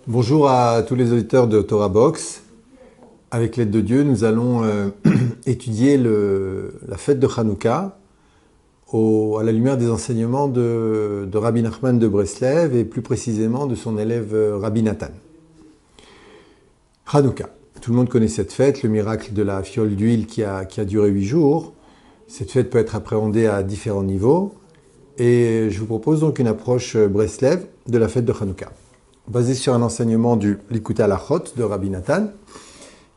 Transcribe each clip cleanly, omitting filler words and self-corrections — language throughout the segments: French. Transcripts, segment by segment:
Bonjour à tous les auditeurs de Torah Box. Avec l'aide de Dieu, nous allons étudier la fête de Hanouka à la lumière des enseignements de Rabbi Nachman de Breslev et plus précisément de son élève Rabbi Nathan. Hanouka. Tout le monde connaît cette fête, le miracle de la fiole d'huile qui a duré 8 jours. Cette fête peut être appréhendée à différents niveaux. Et je vous propose donc une approche Breslev de la fête de Hanouka, basée sur un enseignement du Likutei Halachot de Rabbi Nathan,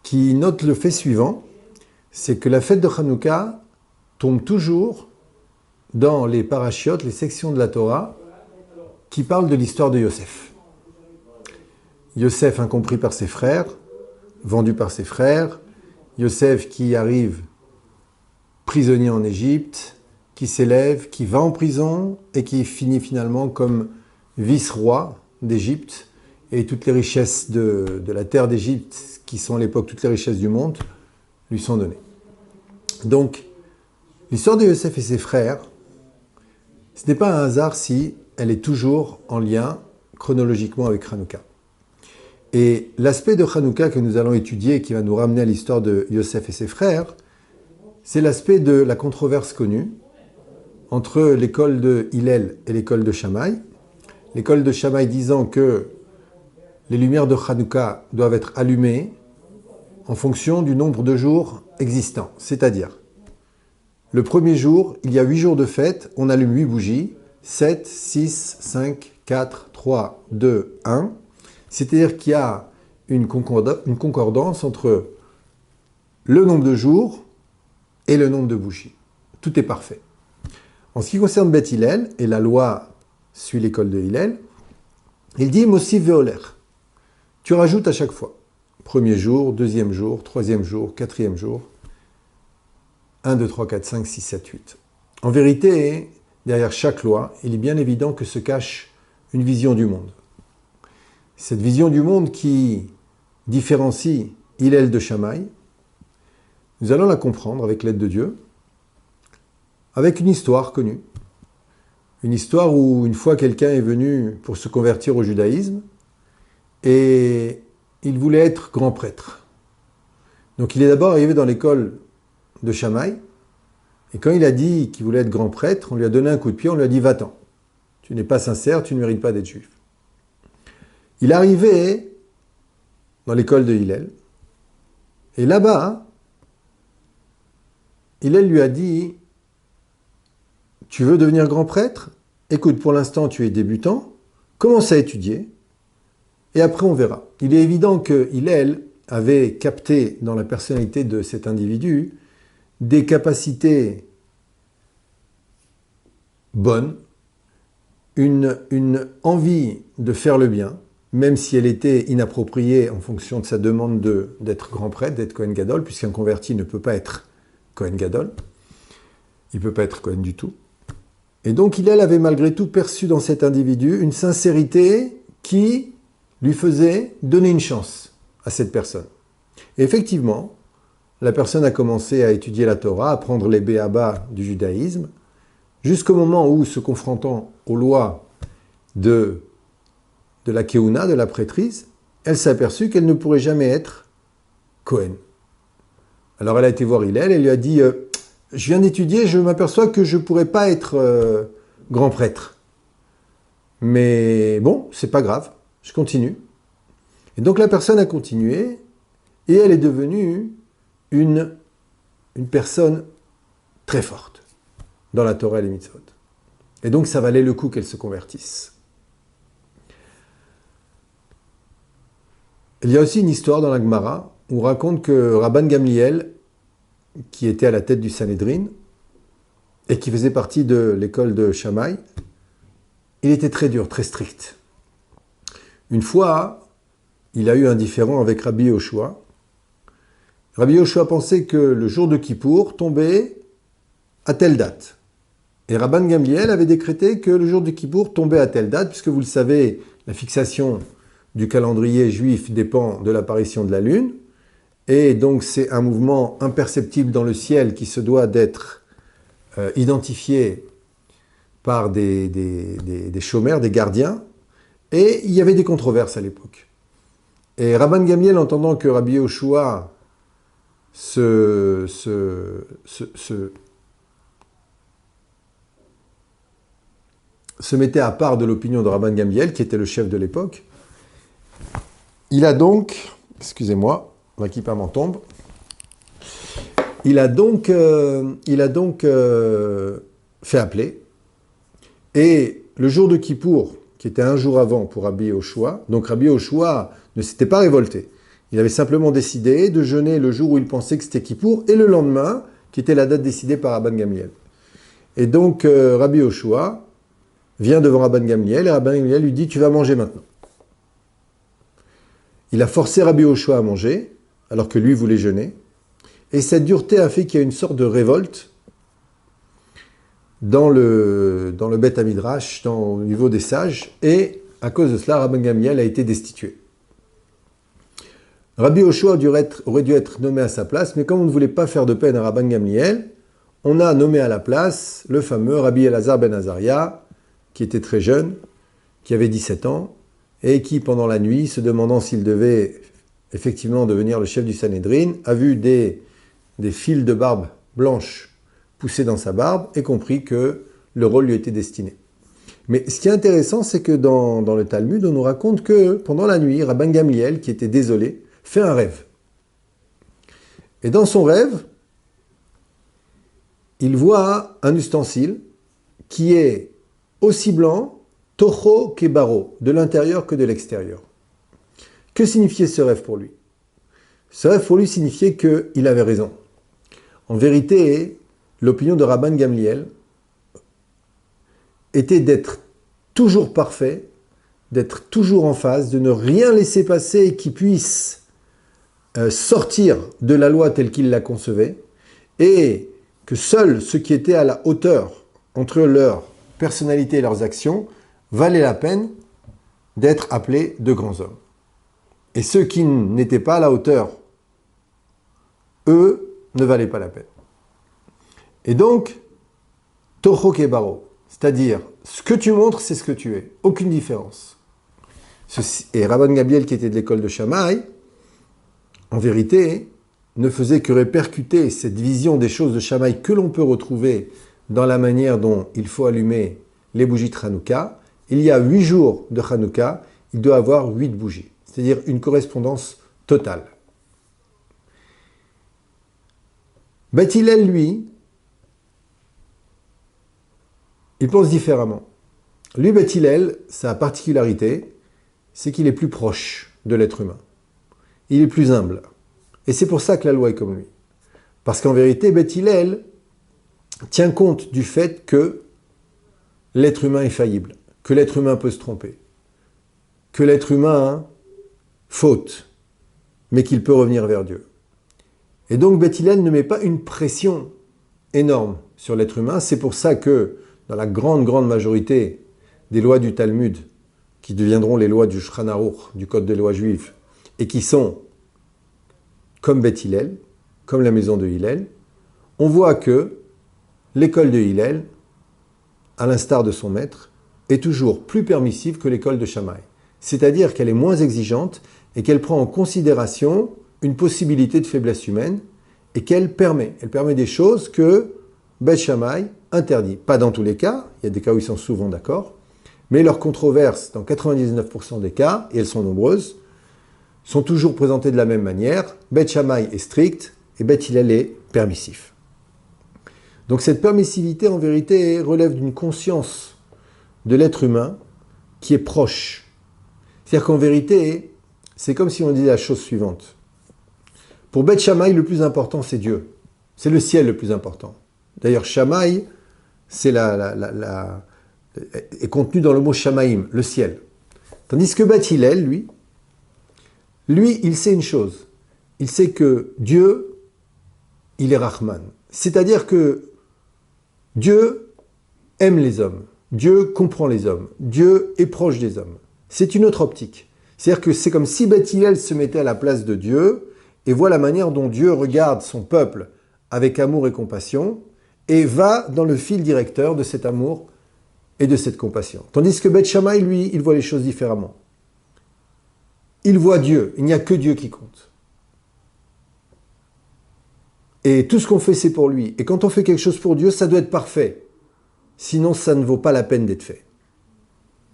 qui note le fait suivant, c'est que la fête de Hanouka tombe toujours dans les parachiotes, les sections de la Torah, qui parlent de l'histoire de Yosef. Yosef incompris par ses frères, vendu par ses frères, Yosef qui arrive prisonnier en Égypte, qui s'élève, qui va en prison et qui finit finalement comme vice-roi d'Égypte, et toutes les richesses de la terre d'Égypte, qui sont à l'époque toutes les richesses du monde, lui sont données. Donc, l'histoire de Yosef et ses frères, ce n'est pas un hasard si elle est toujours en lien chronologiquement avec Hanouka. Et l'aspect de Hanouka que nous allons étudier, qui va nous ramener à l'histoire de Yosef et ses frères, c'est l'aspect de la controverse connue entre l'école de Hillel et l'école de Shammai. L'école de Shammai disant que les lumières de Hanouka doivent être allumées en fonction du nombre de jours existants. C'est-à-dire, le premier jour, il y a 8 jours de fête, on allume 8 bougies, 7, 6, 5, 4, 3, 2, 1. C'est-à-dire qu'il y a une concordance entre le nombre de jours et le nombre de bougies. Tout est parfait. En ce qui concerne Beth Hillel, et la loi suit l'école de Hillel, il dit Mosif veoler. Tu rajoutes à chaque fois. Premier jour, deuxième jour, troisième jour, quatrième jour. 1, 2, 3, 4, 5, 6, 7, 8. En vérité, derrière chaque loi, il est bien évident que se cache une vision du monde. Cette vision du monde qui différencie Hillel de Shammai, nous allons la comprendre avec l'aide de Dieu, avec une histoire connue. Une histoire où une fois quelqu'un est venu pour se convertir au judaïsme et il voulait être grand prêtre. Donc il est d'abord arrivé dans l'école de Shammai et quand il a dit qu'il voulait être grand prêtre, on lui a donné un coup de pied, on lui a dit va-t'en. Tu n'es pas sincère, tu ne mérites pas d'être juif. Il est arrivé dans l'école de Hillel et là-bas, Hillel lui a dit tu veux devenir grand prêtre? Écoute, pour l'instant, tu es débutant. Commence à étudier. Et après, on verra. Il est évident que Hillel avait capté dans la personnalité de cet individu des capacités bonnes, une envie de faire le bien, même si elle était inappropriée en fonction de sa demande d'être grand prêtre, d'être Kohen Gadol, puisqu'un converti ne peut pas être Kohen Gadol. Il ne peut pas être Kohen du tout. Et donc Hillel avait malgré tout perçu dans cet individu une sincérité qui lui faisait donner une chance à cette personne. Et effectivement, la personne a commencé à étudier la Torah, à apprendre les béaba du judaïsme, jusqu'au moment où, se confrontant aux lois de la Keuna, de la prêtrise, elle s'est aperçue qu'elle ne pourrait jamais être Kohen. Alors elle a été voir Hillel et lui a dit je viens d'étudier, je m'aperçois que je ne pourrais pas être grand prêtre. Mais bon, c'est pas grave, je continue. Et donc la personne a continué et elle est devenue une personne très forte dans la Torah et les mitzvot. Et donc ça valait le coup qu'elle se convertisse. Il y a aussi une histoire dans la Gemara où on raconte que Rabban Gamliel, qui était à la tête du Sanhédrin et qui faisait partie de l'école de Shammai, il était très dur, très strict. Une fois, il a eu un différend avec Rabbi Yoshua. Rabbi Yoshua pensait que le jour de Kippour tombait à telle date. Et Rabban Gamliel avait décrété que le jour de Kippour tombait à telle date, puisque vous le savez, la fixation du calendrier juif dépend de l'apparition de la lune. Et donc c'est un mouvement imperceptible dans le ciel qui se doit d'être identifié par des chômeurs, des gardiens. Et il y avait des controverses à l'époque. Et Rabban Gamliel, entendant que Rabbi Yoshua se mettait à part de l'opinion de Rabban Gamliel, qui était le chef de l'époque, il a donc, excusez-moi, ma kippa m'en tombe, il a donc fait appeler, et le jour de Kippour, qui était un jour avant pour Rabbi Yoshua, donc Rabbi Yoshua ne s'était pas révolté. Il avait simplement décidé de jeûner le jour où il pensait que c'était Kippour, et le lendemain, qui était la date décidée par Rabban Gamliel. Et donc Rabbi Yoshua vient devant Rabban Gamliel, et Rabban Gamliel lui dit « Tu vas manger maintenant ». Il a forcé Rabbi Yoshua à manger, alors que lui voulait jeûner, et cette dureté a fait qu'il y a une sorte de révolte dans le Beth Amidrash, au niveau des sages, et à cause de cela, Rabban Gamliel a été destitué. Rabbi Yoshua aurait dû être nommé à sa place, mais comme on ne voulait pas faire de peine à Rabban Gamliel, on a nommé à la place le fameux Rabbi Elazar ben Azaria, qui était très jeune, qui avait 17 ans, et qui, pendant la nuit, se demandant s'il devait effectivement devenir le chef du Sanhédrin, a vu des fils de barbe blanche pousser dans sa barbe et compris que le rôle lui était destiné. Mais ce qui est intéressant, c'est que dans le Talmud, on nous raconte que pendant la nuit, Rabban Gamliel, qui était désolé, fait un rêve. Et dans son rêve, il voit un ustensile qui est aussi blanc, tocho kebaro, de l'intérieur que de l'extérieur. Que signifiait ce rêve pour lui? Ce rêve pour lui signifiait qu'il avait raison. En vérité, l'opinion de Rabban Gamliel était d'être toujours parfait, d'être toujours en phase, de ne rien laisser passer qui puisse sortir de la loi telle qu'il la concevait, et que seuls ceux qui étaient à la hauteur entre leur personnalité et leurs actions valaient la peine d'être appelés de grands hommes. Et ceux qui n'étaient pas à la hauteur, eux, ne valaient pas la peine. Et donc, Tocho Kebaro, c'est-à-dire, ce que tu montres, c'est ce que tu es. Aucune différence. Et Rabban Gamliel, qui était de l'école de Shammai, en vérité, ne faisait que répercuter cette vision des choses de Shammai que l'on peut retrouver dans la manière dont il faut allumer les bougies de Hanouka. Il y a 8 jours de Hanouka, il doit avoir 8 bougies, c'est-à-dire une correspondance totale. Beth Hillel, lui, il pense différemment. Lui, Beth Hillel, sa particularité, c'est qu'il est plus proche de l'être humain. Il est plus humble. Et c'est pour ça que la loi est comme lui. Parce qu'en vérité, Beth Hillel tient compte du fait que l'être humain est faillible, que l'être humain peut se tromper, que l'être humain faute, mais qu'il peut revenir vers Dieu. Et donc Beth Hillel ne met pas une pression énorme sur l'être humain. C'est pour ça que dans la grande majorité des lois du Talmud, qui deviendront les lois du Shulchan Aruch, du Code des lois juives, et qui sont comme Beth Hillel, comme la maison de Hillel, on voit que l'école de Hillel, à l'instar de son maître, est toujours plus permissive que l'école de Shammai. C'est-à-dire qu'elle est moins exigeante et qu'elle prend en considération une possibilité de faiblesse humaine et qu'elle permet. Elle permet des choses que Beth Shammai interdit. Pas dans tous les cas, il y a des cas où ils sont souvent d'accord, mais leurs controverses, dans 99% des cas, et elles sont nombreuses, sont toujours présentées de la même manière. Beth Shammai est strict et Beth Hillel est permissif. Donc cette permissivité, en vérité, relève d'une conscience de l'être humain qui est proche. C'est-à-dire qu'en vérité, c'est comme si on disait la chose suivante. Pour Beth Shammai, le plus important, c'est Dieu. C'est le ciel le plus important. D'ailleurs, Shammai, c'est est contenu dans le mot Shamaim, le ciel. Tandis que Beth Hillel, lui, il sait une chose. Il sait que Dieu, il est Rahman. C'est-à-dire que Dieu aime les hommes. Dieu comprend les hommes. Dieu est proche des hommes. C'est une autre optique. C'est-à-dire que c'est comme si Beth Hillel se mettait à la place de Dieu et voit la manière dont Dieu regarde son peuple avec amour et compassion et va dans le fil directeur de cet amour et de cette compassion. Tandis que Beth Shammai, lui, il voit les choses différemment. il voit Dieu. Il n'y a que Dieu qui compte. Et tout ce qu'on fait, c'est pour lui. Et quand on fait quelque chose pour Dieu, ça doit être parfait. Sinon, ça ne vaut pas la peine d'être fait.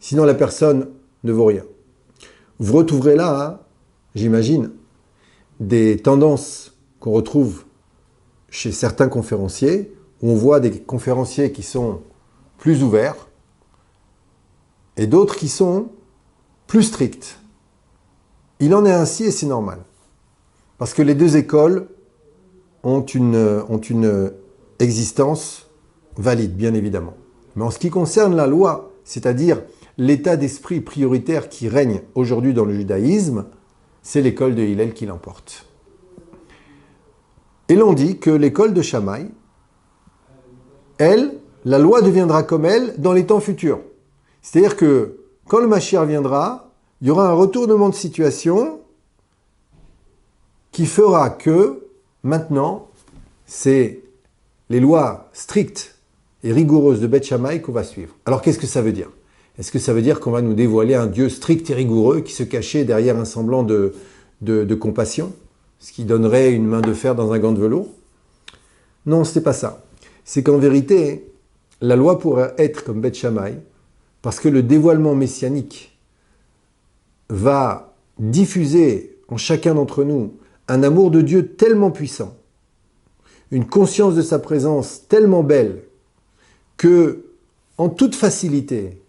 Sinon, la personne ne vaut rien. Vous retrouverez là, hein, j'imagine, des tendances qu'on retrouve chez certains conférenciers, où on voit des conférenciers qui sont plus ouverts et d'autres qui sont plus stricts. Il en est ainsi et c'est normal. Parce que les deux écoles ont une existence valide, bien évidemment. Mais en ce qui concerne la loi, c'est-à-dire l'état d'esprit prioritaire qui règne aujourd'hui dans le judaïsme, c'est l'école de Hillel qui l'emporte. Et l'on dit que l'école de Shammai, elle, la loi deviendra comme elle dans les temps futurs. C'est-à-dire que quand le Mashiach viendra, il y aura un retournement de situation qui fera que maintenant, c'est les lois strictes et rigoureuses de Beth Shammai qu'on va suivre. Alors qu'est-ce que ça veut dire? Est-ce que ça veut dire qu'on va nous dévoiler un Dieu strict et rigoureux qui se cachait derrière un semblant de compassion, ce qui donnerait une main de fer dans un gant de velours? Non, ce n'est pas ça. C'est qu'en vérité, la loi pourrait être comme Beth Shammai, parce que le dévoilement messianique va diffuser en chacun d'entre nous un amour de Dieu tellement puissant, une conscience de sa présence tellement belle, que, en toute facilité,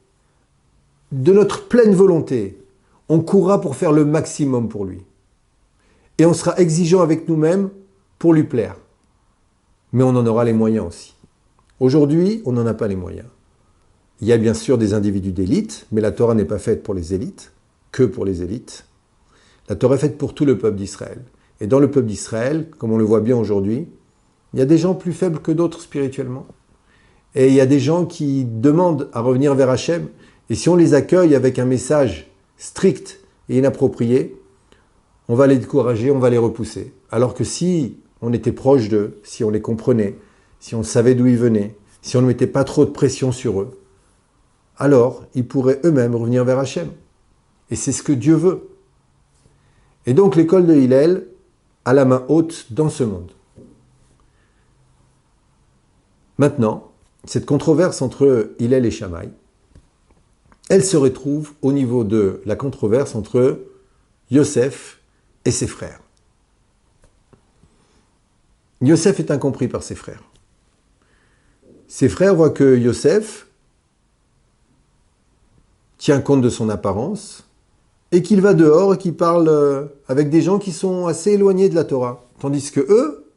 de notre pleine volonté, on courra pour faire le maximum pour lui. Et on sera exigeant avec nous-mêmes pour lui plaire. Mais on en aura les moyens aussi. Aujourd'hui, on n'en a pas les moyens. Il y a bien sûr des individus d'élite, mais la Torah n'est pas faite pour les élites, que pour les élites. La Torah est faite pour tout le peuple d'Israël. Et dans le peuple d'Israël, comme on le voit bien aujourd'hui, il y a des gens plus faibles que d'autres spirituellement. Et il y a des gens qui demandent à revenir vers Hachem. Et si on les accueille avec un message strict et inapproprié, on va les décourager, on va les repousser. Alors que si on était proche d'eux, si on les comprenait, si on savait d'où ils venaient, si on ne mettait pas trop de pression sur eux, alors ils pourraient eux-mêmes revenir vers Hachem. Et c'est ce que Dieu veut. Et donc l'école de Hillel a la main haute dans ce monde. Maintenant, cette controverse entre Hillel et Shammai, elle se retrouve au niveau de la controverse entre Yosef et ses frères. Yosef est incompris par ses frères. Ses frères voient que Yosef tient compte de son apparence et qu'il va dehors et qu'il parle avec des gens qui sont assez éloignés de la Torah. Tandis que eux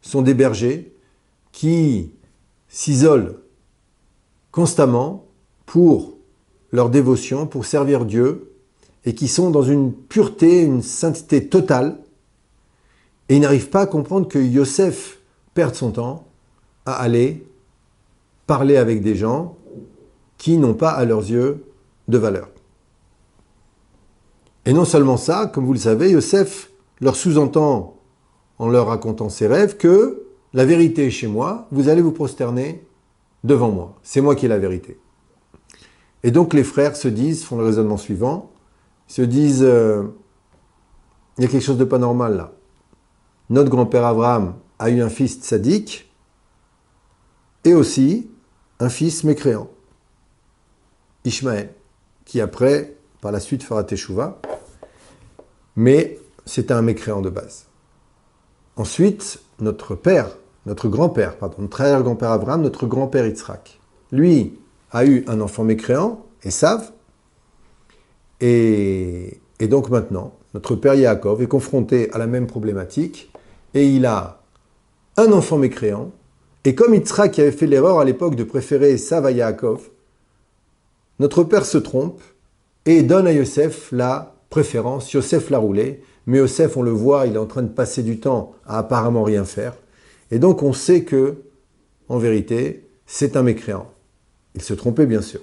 sont des bergers qui s'isolent constamment pour leur dévotion, pour servir Dieu, et qui sont dans une pureté, une sainteté totale, et ils n'arrivent pas à comprendre que Yosef perde son temps à aller parler avec des gens qui n'ont pas à leurs yeux de valeur. Et non seulement ça, comme vous le savez, Yosef leur sous-entend en leur racontant ses rêves que la vérité est chez moi, vous allez vous prosterner devant moi. C'est moi qui ai la vérité. Et donc les frères se disent, font le raisonnement suivant, se disent, il y a quelque chose de pas normal là. Notre grand-père Abraham a eu un fils tzaddik et aussi un fils mécréant, Ishmaël, qui après, par la suite, fera teshuva, mais c'était un mécréant de base. Ensuite, notre grand-père Abraham, notre grand-père Yitzhak, lui a eu un enfant mécréant, Esav, et donc maintenant, notre père Yaakov est confronté à la même problématique, et il a un enfant mécréant, et comme Yitzhak avait fait l'erreur à l'époque de préférer Esav à Yaakov, notre père se trompe et donne à Yosef la préférence. Yosef l'a roulé, mais Yosef, on le voit, il est en train de passer du temps à apparemment rien faire. Et donc on sait que, en vérité, c'est un mécréant. Il se trompait bien sûr.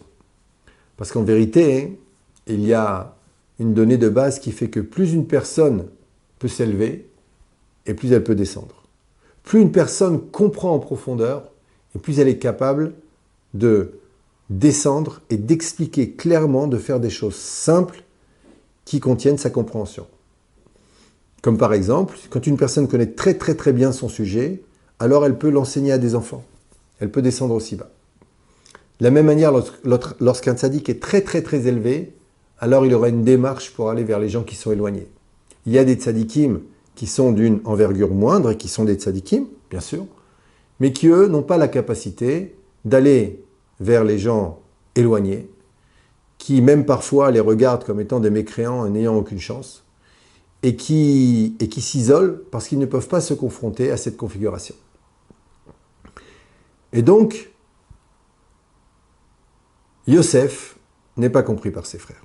Parce qu'en vérité, il y a une donnée de base qui fait que plus une personne peut s'élever, et plus elle peut descendre. Plus une personne comprend en profondeur, et plus elle est capable de descendre et d'expliquer clairement, de faire des choses simples qui contiennent sa compréhension. Comme par exemple, quand une personne connaît très très très bien son sujet, alors elle peut l'enseigner à des enfants. Elle peut descendre aussi bas. De la même manière, lorsqu'un tzaddik est très très très élevé, alors il aura une démarche pour aller vers les gens qui sont éloignés. Il y a des tzaddikim qui sont d'une envergure moindre et qui sont des tzaddikim, bien sûr, mais qui eux n'ont pas la capacité d'aller vers les gens éloignés, qui même parfois les regardent comme étant des mécréants et n'ayant aucune chance, et qui s'isolent parce qu'ils ne peuvent pas se confronter à cette configuration. Et donc, Yosef n'est pas compris par ses frères.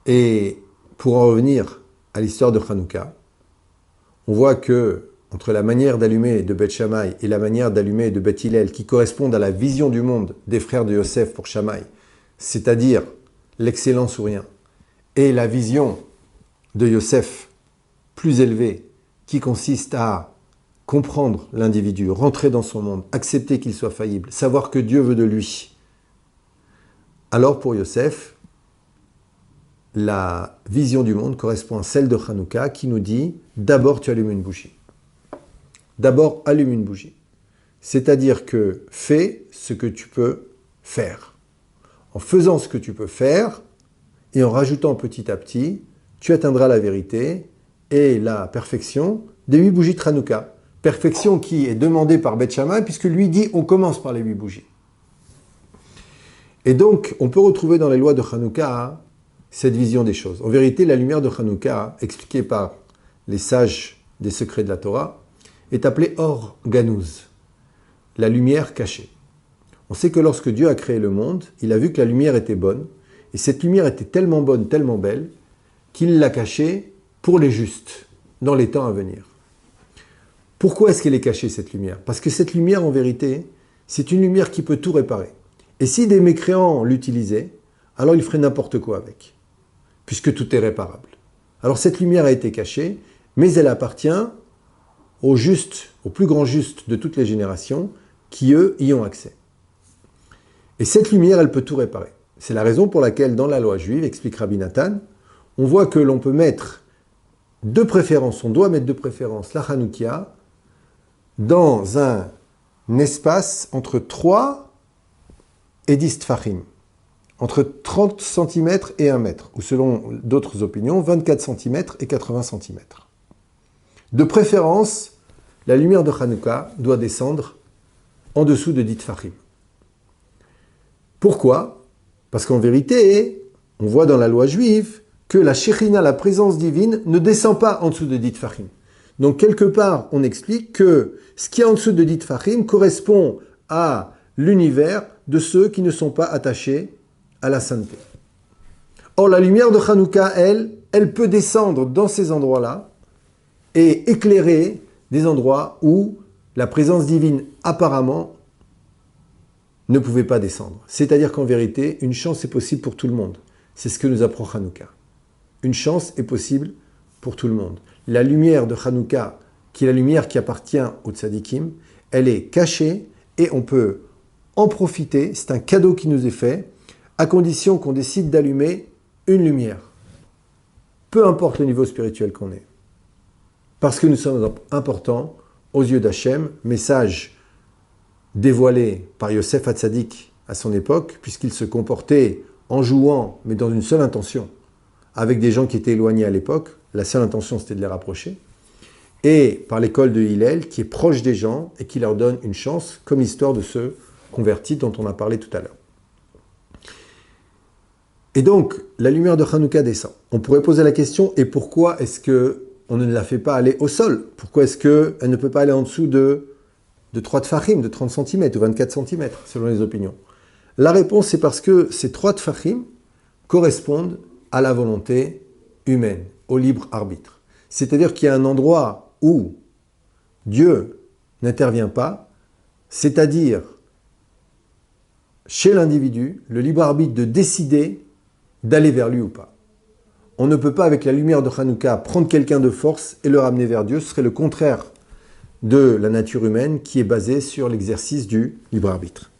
Et pour en revenir à l'histoire de Hanouka, on voit que entre la manière d'allumer de Beth Shammai et la manière d'allumer de Beth Hillel, qui correspondent à la vision du monde des frères de Yosef pour Shammai, c'est-à-dire l'excellence ou rien, et la vision de Yosef plus élevée, qui consiste à comprendre l'individu, rentrer dans son monde, accepter qu'il soit faillible, savoir que Dieu veut de lui. Alors pour Yosef, la vision du monde correspond à celle de Hanouka qui nous dit « D'abord tu allumes une bougie ». D'abord allume une bougie. C'est-à-dire que fais ce que tu peux faire. En faisant ce que tu peux faire et en rajoutant petit à petit, tu atteindras la vérité et la perfection des 8 bougies de Hanouka. Perfection qui est demandée par Beth Shammai puisque lui dit on commence par les 8 bougies. Et donc, on peut retrouver dans les lois de Hanouka cette vision des choses. En vérité, la lumière de Hanouka, expliquée par les sages des secrets de la Torah, est appelée Or Ganouz, la lumière cachée. On sait que lorsque Dieu a créé le monde, il a vu que la lumière était bonne, et cette lumière était tellement bonne, tellement belle, qu'il l'a cachée pour les justes, dans les temps à venir. Pourquoi est-ce qu'elle est cachée, cette lumière? Parce que cette lumière, en vérité, c'est une lumière qui peut tout réparer. Et si des mécréants l'utilisaient, alors ils feraient n'importe quoi avec, puisque tout est réparable. Alors cette lumière a été cachée, mais elle appartient aux justes, aux plus grands justes de toutes les générations, qui eux y ont accès. Et cette lumière, elle peut tout réparer. C'est la raison pour laquelle dans la loi juive, explique Rabbi Nathan, on voit que l'on peut mettre de préférence, on doit mettre de préférence la Hanoukia dans un espace entre 3 et 10 tfachim, entre 30 cm et 1 mètre, ou selon d'autres opinions, 24 cm et 80 cm. De préférence, la lumière de Hanouka doit descendre en dessous de 10 tfachim. Pourquoi? Parce qu'en vérité, on voit dans la loi juive que la Shekhinah, la présence divine, ne descend pas en dessous de 10 tfachim. Donc quelque part, on explique que ce qui est en dessous de 10 tfachim correspond à l'univers de ceux qui ne sont pas attachés à la sainteté. Or, la lumière de Hanouka, elle peut descendre dans ces endroits-là et éclairer des endroits où la présence divine, apparemment, ne pouvait pas descendre. C'est-à-dire qu'en vérité, une chance est possible pour tout le monde. C'est ce que nous apprend Hanouka. Une chance est possible pour tout le monde. La lumière de Hanouka, qui est la lumière qui appartient aux tzadikim, elle est cachée et on peut en profiter. C'est un cadeau qui nous est fait, à condition qu'on décide d'allumer une lumière. Peu importe le niveau spirituel qu'on est. Parce que nous sommes importants aux yeux d'Hachem, message dévoilé par Yosef Hatzadik à son époque, puisqu'il se comportait en jouant, mais dans une seule intention, avec des gens qui étaient éloignés à l'époque. La seule intention, c'était de les rapprocher. Et par l'école de Hillel, qui est proche des gens et qui leur donne une chance, comme l'histoire de ce converti dont on a parlé tout à l'heure. Et donc, la lumière de Hanouka descend. On pourrait poser la question, et pourquoi est-ce qu'on ne la fait pas aller au sol? Pourquoi est-ce qu'elle ne peut pas aller en dessous de 3 tfachim, de 30 cm ou 24 cm, selon les opinions? La réponse, c'est parce que ces 3 tfachim correspondent à la volonté humaine, au libre arbitre. C'est-à-dire qu'il y a un endroit où Dieu n'intervient pas, c'est-à-dire chez l'individu, le libre arbitre de décider d'aller vers lui ou pas. On ne peut pas, avec la lumière de Hanouka, prendre quelqu'un de force et le ramener vers Dieu. Ce serait le contraire de la nature humaine qui est basée sur l'exercice du libre arbitre.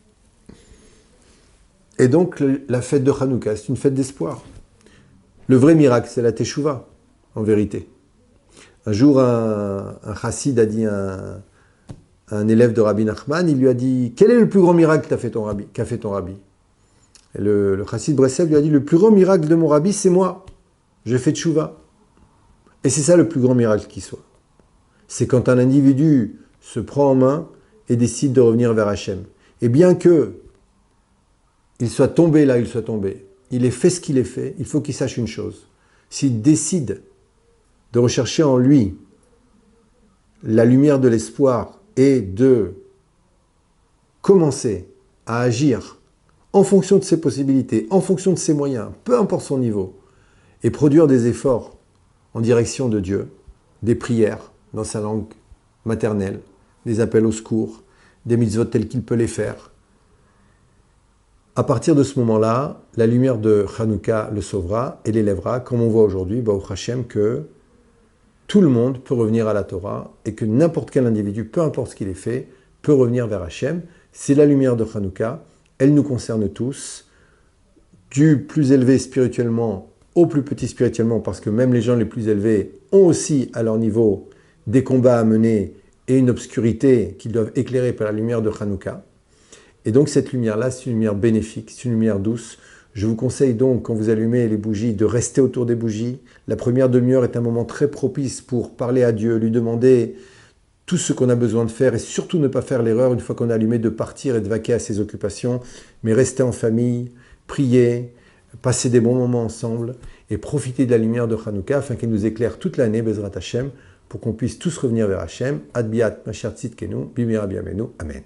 Et donc, la fête de Hanouka, c'est une fête d'espoir. Le vrai miracle, c'est la teshuva, en vérité. Un jour, un chassid a dit à un élève de Rabbi Nachman, il lui a dit « Quel est le plus grand miracle qu'a fait ton rabbi ?» Et le chassid Breslev lui a dit « Le plus grand miracle de mon rabbi, c'est moi. J'ai fait teshuva. » Et c'est ça le plus grand miracle qui soit. C'est quand un individu se prend en main et décide de revenir vers Hachem. Et bien que il soit tombé là, il soit tombé, il ait fait ce qu'il ait fait, il faut qu'il sache une chose. S'il décide de rechercher en lui la lumière de l'espoir et de commencer à agir en fonction de ses possibilités, en fonction de ses moyens, peu importe son niveau, et produire des efforts en direction de Dieu, des prières dans sa langue maternelle, des appels au secours, des mitzvot tels qu'il peut les faire. À partir de ce moment-là, la lumière de Hanouka le sauvera et l'élèvera, comme on voit aujourd'hui, Baruch Hashem, que tout le monde peut revenir à la Torah et que n'importe quel individu, peu importe ce qu'il ait fait, peut revenir vers Hashem. C'est la lumière de Hanouka, elle nous concerne tous, du plus élevé spirituellement au plus petit spirituellement, parce que même les gens les plus élevés ont aussi à leur niveau des combats à mener et une obscurité qu'ils doivent éclairer par la lumière de Hanouka. Et donc cette lumière-là, c'est une lumière bénéfique, c'est une lumière douce. Je vous conseille donc, quand vous allumez les bougies, de rester autour des bougies. La première demi-heure est un moment très propice pour parler à Dieu, lui demander tout ce qu'on a besoin de faire et surtout ne pas faire l'erreur, une fois qu'on a allumé, de partir et de vaquer à ses occupations, mais rester en famille, prier, passer des bons moments ensemble et profiter de la lumière de Hanouka afin qu'elle nous éclaire toute l'année, Bezrat Hashem, pour qu'on puisse tous revenir vers Hashem. Ad biat Mashiach Tzidkenu, bimira biamenu. Amen.